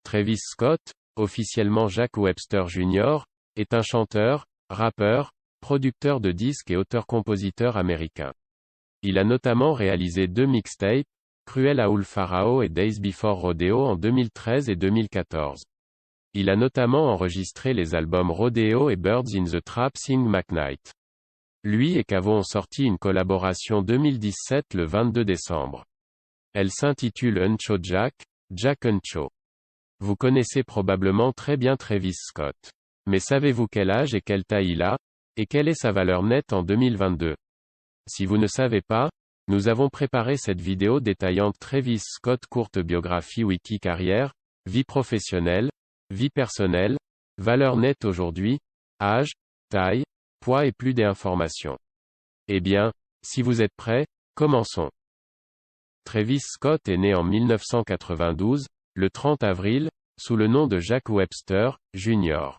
Travis Scott, officiellement Jack Webster Jr., est un chanteur, rappeur, producteur de disques et auteur-compositeur américain. Il a notamment réalisé 2 mixtapes, Cruel Raoul Pharaoh et Days Before Rodeo en 2013 et 2014. Il a notamment enregistré les albums Rodeo et Birds in the Trap Sing McKnight. Lui et Quavo ont sorti une collaboration 2017 le 22 décembre. Elle s'intitule Uncho Jack, Jack Uncho. Vous connaissez probablement très bien Travis Scott. Mais savez-vous quel âge et quelle taille il a, et quelle est sa valeur nette en 2022? Si vous ne savez pas, nous avons préparé cette vidéo détaillant Travis Scott courte biographie wiki carrière, vie professionnelle, vie personnelle, valeur nette aujourd'hui, âge, taille, poids et plus d'informations. Eh bien, si vous êtes prêts, commençons. Travis Scott est né en 1992, le 30 avril, sous le nom de Jack Webster, Jr.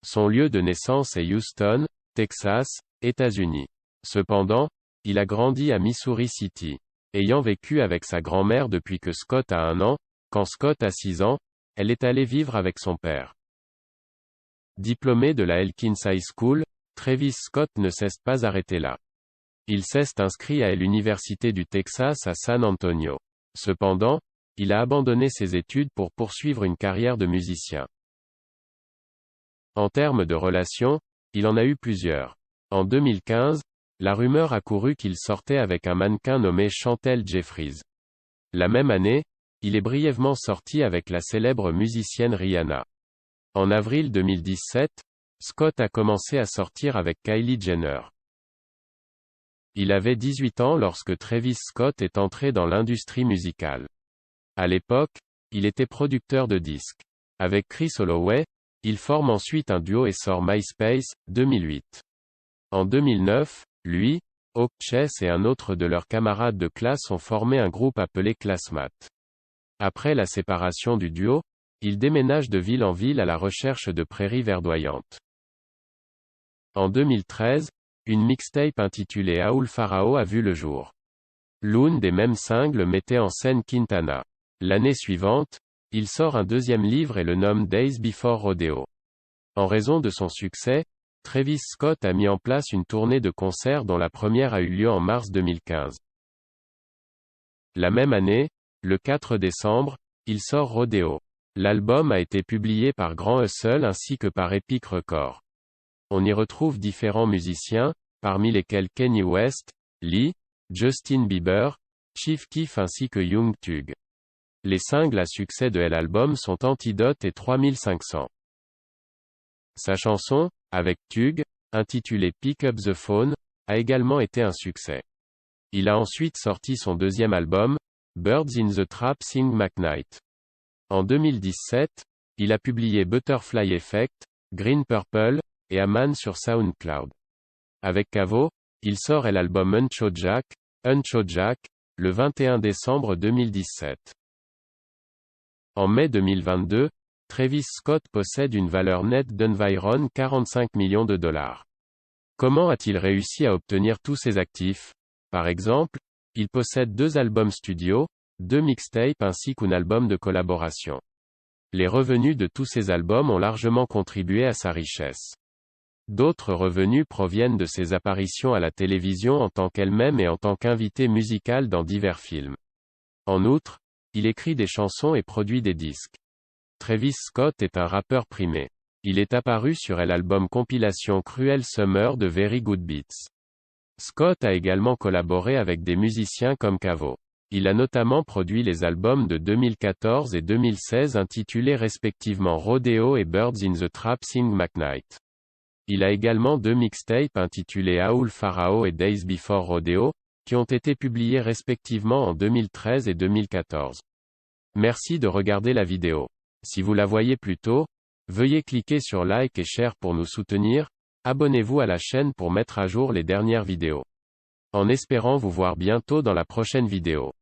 Son lieu de naissance est Houston, Texas, États-Unis. Cependant, il a grandi à Missouri City. Ayant vécu avec sa grand-mère depuis que Scott a 1 an, quand Scott a 6 ans, elle est allée vivre avec son père. Diplômé de la Elkins High School, Travis Scott ne s'est pas arrêté là. Il s'est inscrit à l'Université du Texas à San Antonio. Cependant, il a abandonné ses études pour poursuivre une carrière de musicien. En termes de relations, il en a eu plusieurs. En 2015, la rumeur a couru qu'il sortait avec un mannequin nommé Chantel Jeffries. La même année, il est brièvement sorti avec la célèbre musicienne Rihanna. En avril 2017, Scott a commencé à sortir avec Kylie Jenner. Il avait 18 ans lorsque Travis Scott est entré dans l'industrie musicale. À l'époque, il était producteur de disques. Avec Chris Holloway, il forme ensuite un duo et sort MySpace, 2008. En 2009, lui, Hawk Chase et un autre de leurs camarades de classe ont formé un groupe appelé Classmates. Après la séparation du duo, ils déménagent de ville en ville à la recherche de prairies verdoyantes. En 2013, une mixtape intitulée Raoul Pharaoh a vu le jour. L'une des mêmes singles mettait en scène Quintana. L'année suivante, il sort un deuxième livre et le nomme Days Before Rodeo. En raison de son succès, Travis Scott a mis en place une tournée de concerts dont la première a eu lieu en mars 2015. La même année, le 4 décembre, il sort Rodeo. L'album a été publié par Grand Hustle ainsi que par Epic Records. On y retrouve différents musiciens, parmi lesquels Kanye West, Lee, Justin Bieber, Chief Keef ainsi que Young Thug. Les singles à succès de l'album sont Antidote et 3500. Sa chanson, avec Thug, intitulée Pick Up the Phone, a également été un succès. Il a ensuite sorti son deuxième album, Birds in the Trap Sing McKnight. En 2017, il a publié Butterfly Effect, Green Purple, et Aman sur SoundCloud. Avec Quavo, il sort l'album Uncho Jack, le 21 décembre 2017. En mai 2022, Travis Scott possède une valeur nette d'environ 45 millions de dollars. Comment a-t-il réussi à obtenir tous ces actifs? Par exemple, il possède 2 albums studio, 2 mixtapes ainsi qu'un album de collaboration. Les revenus de tous ces albums ont largement contribué à sa richesse. D'autres revenus proviennent de ses apparitions à la télévision en tant qu'elle-même et en tant qu'invité musical dans divers films. En outre, il écrit des chansons et produit des disques. Travis Scott est un rappeur primé. Il est apparu sur l'album compilation Cruel Summer de Very Good Beats. Scott a également collaboré avec des musiciens comme Quavo. Il a notamment produit les albums de 2014 et 2016 intitulés respectivement Rodeo et Birds in the Trap Sing McKnight. Il a également 2 mixtapes intitulés Raoul Pharaoh et Days Before Rodeo, qui ont été publiés respectivement en 2013 et 2014. Merci de regarder la vidéo. Si vous la voyez plus tôt, veuillez cliquer sur like et share pour nous soutenir, abonnez-vous à la chaîne pour mettre à jour les dernières vidéos. En espérant vous voir bientôt dans la prochaine vidéo.